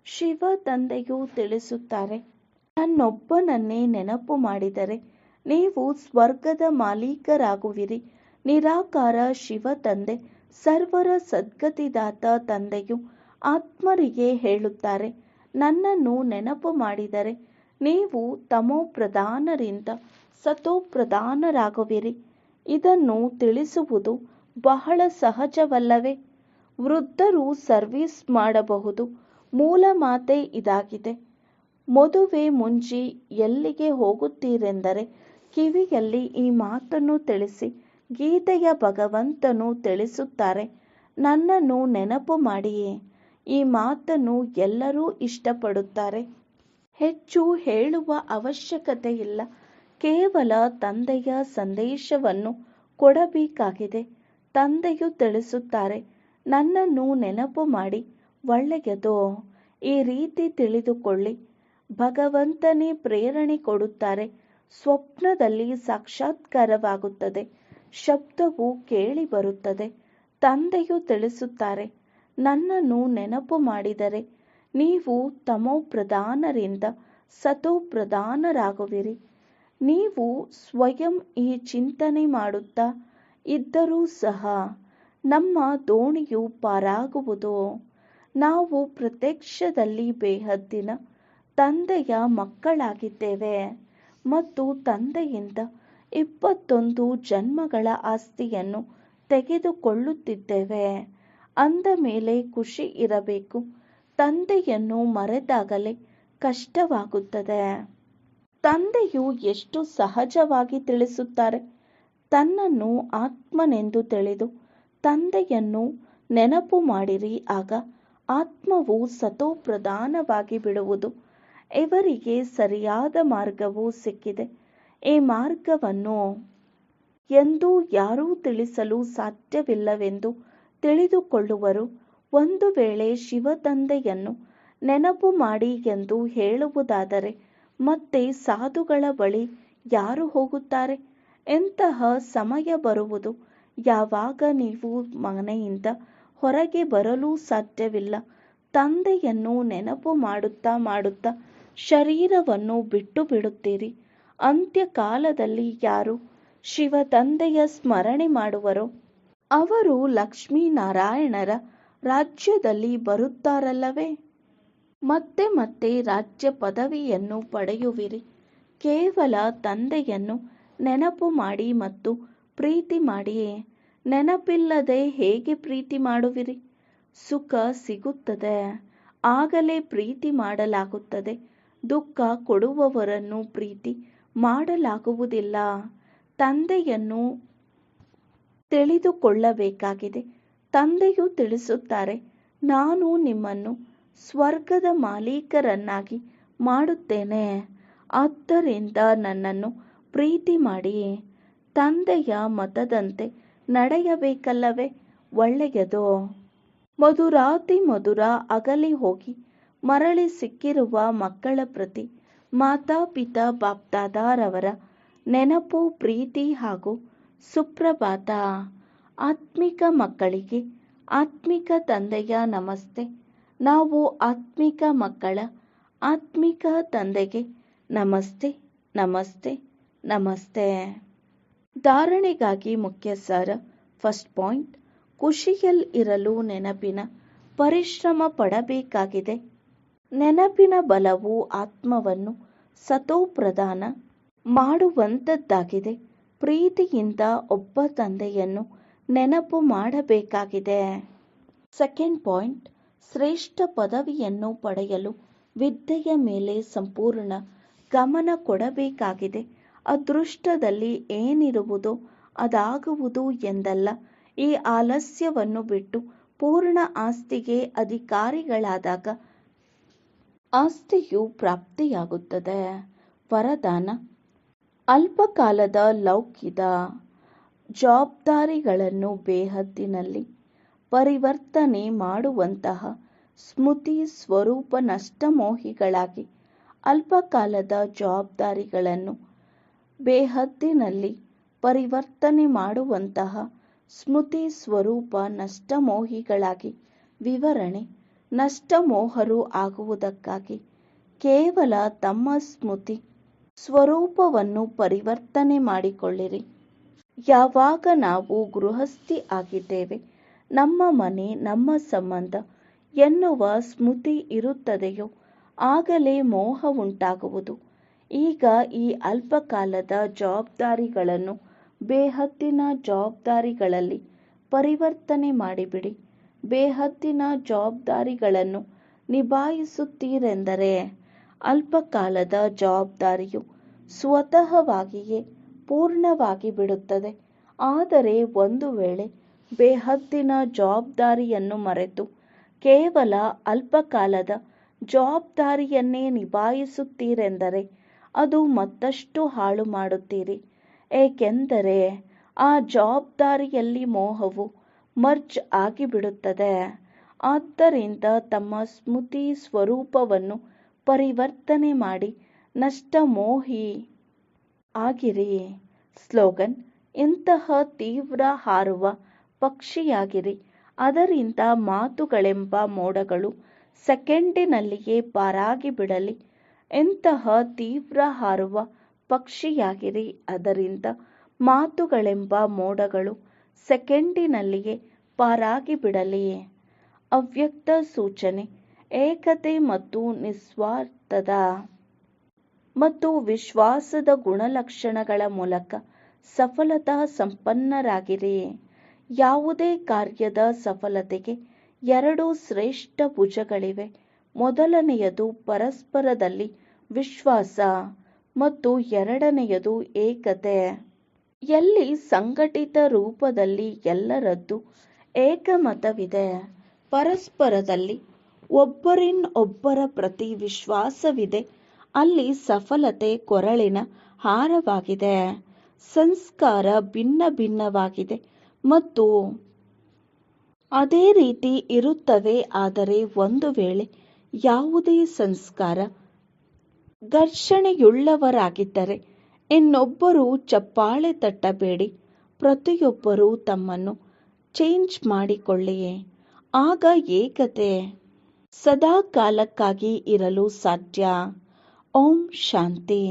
A: ಶಿವ ತಂದೆಯು ತಿಳಿಸುತ್ತಾರೆ, ನನ್ನೊಬ್ಬನನ್ನೇ ನೆನಪು ಮಾಡಿದರೆ ನೀವು ಸ್ವರ್ಗದ ಮಾಲೀಕರಾಗುವಿರಿ. ನಿರಾಕಾರ ಶಿವ ತಂದೆ ಸರ್ವರ ಸದ್ಗತಿದಾತ ತಂದೆಯು ಆತ್ಮರಿಗೆ ಹೇಳುತ್ತಾರೆ, ನನ್ನನ್ನು ನೆನಪು ಮಾಡಿದರೆ ನೀವು ತಮೋ ಪ್ರಧಾನರಿಂದ ಸತೋ ಪ್ರಧಾನರಾಗುವಿರಿ. ಇದನ್ನು ತಿಳಿಸುವುದು ಬಹಳ ಸಹಜವಲ್ಲವೇ? ವೃದ್ಧರು ಸರ್ವಿಸ್ ಮಾಡಬಹುದು. ಮೂಲ ಮಾತೆ ಇದಾಗಿದೆ. ಮದುವೆ ಮುಂಜಿ ಎಲ್ಲಿಗೆ ಹೋಗುತ್ತೀರೆಂದರೆ ಕಿವಿಯಲ್ಲಿ ಈ ಮಾತನ್ನು ತಿಳಿಸಿ. ಗೀತೆಯ ಭಗವಂತನು ತಿಳಿಸುತ್ತಾರೆ, ನನ್ನನ್ನು ನೆನಪು ಮಾಡಿಯೇ. ಈ ಮಾತನ್ನು ಎಲ್ಲರೂ ಇಷ್ಟಪಡುತ್ತಾರೆ. ಹೆಚ್ಚು ಹೇಳುವ ಅವಶ್ಯಕತೆ ಇಲ್ಲ. ಕೇವಲ ತಂದೆಯ ಸಂದೇಶವನ್ನು ಕೊಡಬೇಕಾಗಿದೆ. ತಂದೆಯು ತಿಳಿಸುತ್ತಾರೆ, ನನ್ನನ್ನು ನೆನಪು ಮಾಡಿ, ಒಳ್ಳೆಯದು. ಈ ರೀತಿ ತಿಳಿದುಕೊಳ್ಳಿ. ಭಗವಂತನೇ ಪ್ರೇರಣೆ ಕೊಡುತ್ತಾರೆ. ಸ್ವಪ್ನದಲ್ಲಿ ಸಾಕ್ಷಾತ್ಕಾರವಾಗುತ್ತದೆ. ಶಬ್ದವು ಕೇಳಿ ಬರುತ್ತದೆ. ತಂದೆಯು ತಿಳಿಸುತ್ತಾರೆ, ನನ್ನನ್ನು ನೆನಪು ಮಾಡಿದರೆ ನೀವು ತಮೋ ಪ್ರಧಾನರಿಂದ ಸತೋ ಪ್ರಧಾನರಾಗುವಿರಿ. ನೀವು ಸ್ವಯಂ ಈ ಚಿಂತನೆ ಮಾಡುತ್ತಾ ಇದ್ದರೂ ಸಹ ನಮ್ಮ ದೋಣಿಯು ಪಾರಾಗುವುದು. ನಾವು ಪ್ರತ್ಯಕ್ಷದಲ್ಲಿ ಬೇಹದ್ದಿನ ತಂದೆಯ ಮಕ್ಕಳಾಗಿದ್ದೇವೆ ಮತ್ತು ತಂದೆಯಿಂದ 21 ಜನ್ಮಗಳ ಆಸ್ತಿಯನ್ನು ತೆಗೆದುಕೊಳ್ಳುತ್ತಿದ್ದೇವೆ. ಅಂದ ಮೇಲೆ ಖುಷಿ ಇರಬೇಕು. ತಂದೆಯನ್ನು ಮರೆತಾಗಲೇ ಕಷ್ಟವಾಗುತ್ತದೆ. ತಂದೆಯು ಎಷ್ಟು ಸಹಜವಾಗಿ ತಿಳಿಸುತ್ತಾರೆ. ತನ್ನನ್ನು ಆತ್ಮನೆಂದು ತಿಳಿದು ತಂದೆಯನ್ನು ನೆನಪು ಮಾಡಿರಿ. ಆಗ ಆತ್ಮವು ಸತೋ ಪ್ರಧಾನವಾಗಿ ಬಿಡುವುದು. ಇವರಿಗೆ ಸರಿಯಾದ ಮಾರ್ಗವು ಸಿಕ್ಕಿದೆ. ಈ ಮಾರ್ಗವನ್ನು ಎಂದೂ ಯಾರೂ ತಿಳಿಸಲು ಸಾಧ್ಯವಿಲ್ಲವೆಂದು ತಿಳಿದುಕೊಳ್ಳುವರು. ಒಂದು ವೇಳೆ ಶಿವ ತಂದೆಯನ್ನು ನೆನಪು ಮಾಡಿ ಎಂದು ಹೇಳುವುದಾದರೆ ಮತ್ತೆ ಸಾಧುಗಳ ಬಳಿ ಯಾರು ಹೋಗುತ್ತಾರೆ? ಎಂತಹ ಸಮಯ ಬರುವುದು ಯಾವಾಗ ನೀವು ಮನೆಯಿಂದ ಹೊರಗೆ ಬರಲು ಸಾಧ್ಯವಿಲ್ಲ. ತಂದೆಯನ್ನು ನೆನಪು ಮಾಡುತ್ತಾ ಮಾಡುತ್ತಾ ಶರೀರವನ್ನು ಬಿಟ್ಟು ಬಿಡುತ್ತೀರಿ. ಅಂತ್ಯಕಾಲದಲ್ಲಿ ಯಾರು ಶಿವ ತಂದೆಯ ಸ್ಮರಣೆ ಮಾಡುವರೋ ಅವರು ಲಕ್ಷ್ಮೀನಾರಾಯಣರ ರಾಜ್ಯದಲ್ಲಿ ಬರುತ್ತಾರಲ್ಲವೇ? ಮತ್ತೆ ಮತ್ತೆ ರಾಜ್ಯ ಪದವಿಯನ್ನು ಪಡೆಯುವಿರಿ. ಕೇವಲ ತಂದೆಯನ್ನು ನೆನಪು ಮಾಡಿ ಮತ್ತು ಪ್ರೀತಿ ಮಾಡಿಯೇ. ನೆನಪಿಲ್ಲದೆ ಹೇಗೆ ಪ್ರೀತಿ ಮಾಡುವಿರಿ? ಸುಖ ಸಿಗುತ್ತದೆ, ಆಗಲೇ ಪ್ರೀತಿ ಮಾಡಲಾಗುತ್ತದೆ. ದುಃಖ ಕೊಡುವವರನ್ನು ಪ್ರೀತಿ ಮಾಡಲಾಗುವುದಿಲ್ಲ. ತಂದೆಯನ್ನು ತಿಳಿದುಕೊಳ್ಳಬೇಕಾಗಿದೆ. ತಂದೆಯು ತಿಳಿಸುತ್ತಾರೆ, ನಾನು ನಿಮ್ಮನ್ನು ಸ್ವರ್ಗದ ಮಾಲೀಕರನ್ನಾಗಿ ಮಾಡುತ್ತೇನೆ. ಆದ್ದರಿಂದ ನನ್ನನ್ನು ಪ್ರೀತಿ ಮಾಡಿ. ತಂದೆಯ ಮತದಂತೆ ನಡೆಯಬೇಕಲ್ಲವೇ? ಒಳ್ಳೆಯದು. ಮಧುರಾತಿ ಮಧುರ ಅಗಲಿ ಹೋಗಿ ಮರಳಿ ಸಿಕ್ಕಿರುವ ಮಕ್ಕಳ ಪ್ರತಿ ಮಾತಾಪಿತಾ ಬಾಪ್ದಾದಾರವರ ನೆನಪು, ಪ್ರೀತಿ ಹಾಗೂ ಸುಪ್ರಭಾತ. ಆತ್ಮಿಕ ಮಕ್ಕಳಿಗೆ ಆತ್ಮಿಕ ತಂದೆಯ ನಮಸ್ತೆ. ನಾವು ಆತ್ಮಿಕ ಮಕ್ಕಳ ಆತ್ಮಿಕ ತಂದೆಗೆ ನಮಸ್ತೆ ನಮಸ್ತೆ ನಮಸ್ತೆ. ಧಾರಣೆಗಾಗಿ ಮುಖ್ಯ ಸಾರ. ಫಸ್ಟ್ ಪಾಯಿಂಟ್, ಖುಷಿಯಲ್ಲಿರಲು ನೆನಪಿನ ಪರಿಶ್ರಮ ಪಡಬೇಕಾಗಿದೆ. ನೆನಪಿನ ಬಲವು ಆತ್ಮವನ್ನು ಸತೋಪ್ರಧಾನ ಮಾಡುವಂಥದ್ದಾಗಿದೆ. ಪ್ರೀತಿಯಿಂದ ಒಬ್ಬ ತಂದೆಯನ್ನು ನೆನಪು ಮಾಡಬೇಕಾಗಿದೆ. ಸೆಕೆಂಡ್ ಪಾಯಿಂಟ್, ಶ್ರೇಷ್ಠ ಪದವಿಯನ್ನು ಪಡೆಯಲು ವಿದ್ಯೆಯ ಮೇಲೆ ಸಂಪೂರ್ಣ ಗಮನ ಕೊಡಬೇಕಾಗಿದೆ. ಅದೃಷ್ಟದಲ್ಲಿ ಏನಿರುವುದೋ ಅದಾಗುವುದು ಎಂದಲ್ಲ. ಈ ಆಲಸ್ಯವನ್ನು ಬಿಟ್ಟು ಪೂರ್ಣ ಆಸ್ತಿಗೆ ಅಧಿಕಾರಿಗಳಾದಾಗ ಆಸ್ತಿಯು ಪ್ರಾಪ್ತಿಯಾಗುತ್ತದೆ. ವರದಾನ: ಅಲ್ಪಕಾಲದ ಲೌಕಿಕ ಜವಾಬ್ದಾರಿಗಳನ್ನು ಬೇಹದ್ದಿನಲ್ಲಿ ಪರಿವರ್ತನೆ ಮಾಡುವಂತಹ ಸ್ಮೃತಿ ಸ್ವರೂಪ ನಷ್ಟಮೋಹಿಗಳಾಗಿ ಅಲ್ಪಕಾಲದ ಜವಾಬ್ದಾರಿಗಳನ್ನು ಬೇಹದ್ದಿನಲ್ಲಿ ಪರಿವರ್ತನೆ ಮಾಡುವಂತಹ ಸ್ಮೃತಿ ಸ್ವರೂಪ ನಷ್ಟಮೋಹಿಗಳಾಗಿ ವಿವರಣೆ: ನಷ್ಟಮೋಹರು ಆಗುವುದಕ್ಕಾಗಿ ಕೇವಲ ತಮ್ಮ ಸ್ಮೃತಿ ಸ್ವರೂಪವನ್ನು ಪರಿವರ್ತನೆ ಮಾಡಿಕೊಳ್ಳಿರಿ. ಯಾವಾಗ ನಾವು ಗೃಹಸ್ಥಿ ಆಗಿದ್ದೇವೆ, ನಮ್ಮ ಮನೆ ನಮ್ಮ ಸಂಬಂಧ ಎನ್ನುವ ಸ್ಮೃತಿ ಇರುತ್ತದೆಯೋ ಆಗಲೇ ಮೋಹ ಉಂಟಾಗುವುದು. ಈಗ ಈ ಅಲ್ಪಕಾಲದ ಜವಾಬ್ದಾರಿಗಳನ್ನು ಬೇಹದ್ದಿನ ಜವಾಬ್ದಾರಿಗಳಲ್ಲಿ ಪರಿವರ್ತನೆ ಮಾಡಿಬಿಡಿ. ಬೇಹದ್ದಿನ ಜವಾಬ್ದಾರಿಗಳನ್ನು ನಿಭಾಯಿಸುತ್ತೀರೆಂದರೆ ಅಲ್ಪಕಾಲದ ಜವಾಬ್ದಾರಿಯು ಸ್ವತಃವಾಗಿಯೇ ಪೂರ್ಣವಾಗಿ ಬಿಡುತ್ತದೆ. ಆದರೆ ಒಂದು ವೇಳೆ ಬೇಹದ್ದಿನ ಜವಾಬ್ದಾರಿಯನ್ನು ಮರೆತು ಕೇವಲ ಅಲ್ಪಕಾಲದ ಜವಾಬ್ದಾರಿಯನ್ನೇ ನಿಭಾಯಿಸುತ್ತೀರೆಂದರೆ ಅದು ಮತ್ತಷ್ಟು ಹಾಳು ಮಾಡುತ್ತೀರಿ. ಏಕೆಂದರೆ ಆ ಜವಾಬ್ದಾರಿಯಲ್ಲಿ ಮೋಹವು ಮರ್ಜ್ ಆಗಿಬಿಡುತ್ತದೆ. ಆದ್ದರಿಂದ ತಮ್ಮ ಸ್ಮೃತಿ ಸ್ವರೂಪವನ್ನು ಪರಿವರ್ತನೆ ಮಾಡಿ ನಷ್ಟಮೋಹಿ ಆಗಿರಿ. ಸ್ಲೋಗನ್: ಇಂತಹ ತೀವ್ರ ಹಾರುವ ಪಕ್ಷಿಯಾಗಿರಿ, ಅದರಿಂದ ಮಾತುಗಳೆಂಬ ಮೋಡಗಳು ಸೆಕೆಂಡಿನಲ್ಲಿಯೇ ಪಾರಾಗಿ ಬಿಡಲಿ. ಇಂತಹ ತೀವ್ರ ಹಾರುವ ಪಕ್ಷಿಯಾಗಿರಿ, ಅದರಿಂದ ಮಾತುಗಳೆಂಬ ಮೋಡಗಳು ಸೆಕೆಂಡಿನಲ್ಲಿಯೇ ಪಾರಾಗಿ ಬಿಡಲಿ. ಅವ್ಯಕ್ತ ಸೂಚನೆ: ಏಕತೆ ಮತ್ತು ನಿಸ್ವಾರ್ಥದ ಮತ್ತು ವಿಶ್ವಾಸದ ಗುಣಲಕ್ಷಣಗಳ ಮೂಲಕ ಸಫಲತಾ ಸಂಪನ್ನರಾಗಿರಿ. ಯಾವುದೇ ಕಾರ್ಯದ ಸಫಲತೆಗೆ ಎರಡು ಶ್ರೇಷ್ಠ ಭುಜಗಳಿವೆ. ಮೊದಲನೆಯದು ಪರಸ್ಪರದಲ್ಲಿ ವಿಶ್ವಾಸ ಮತ್ತು ಎರಡನೆಯದು ಏಕತೆ. ಎಲ್ಲಿ ಸಂಘಟಿತ ರೂಪದಲ್ಲಿ ಎಲ್ಲರದ್ದು ಏಕಮತವಿದೆ, ಪರಸ್ಪರದಲ್ಲಿ ಒಬ್ಬರಿನ್ನೊಬ್ಬರ ಪ್ರತಿ ವಿಶ್ವಾಸವಿದೆ, ಅಲ್ಲಿ ಸಫಲತೆ ಕೊರಳಿನ ಹಾರವಾಗಿದೆ. ಸಂಸ್ಕಾರ ಭಿನ್ನ ಭಿನ್ನವಾಗಿದೆ ಮತ್ತು ಅದೇ ರೀತಿ ಇರುತ್ತವೆ. ಆದರೆ ಒಂದು ವೇಳೆ ಯಾವುದೇ ಸಂಸ್ಕಾರ ಘರ್ಷಣೆಯುಳ್ಳವರಾಗಿದ್ದರೆ ಇನ್ನೊಬ್ಬರು ಚಪ್ಪಾಳೆ ತಟ್ಟಬೇಡಿ. ಪ್ರತಿಯೊಬ್ಬರೂ ತಮ್ಮನ್ನು ಚೇಂಜ್ ಮಾಡಿಕೊಳ್ಳಿ. ಆಗ ಏಕತೆ ಸದಾ ಕಾಲಕ್ಕಾಗಿ ಇರಲು ಸಾಧ್ಯ. ಓಂ ಶಾಂತಿ.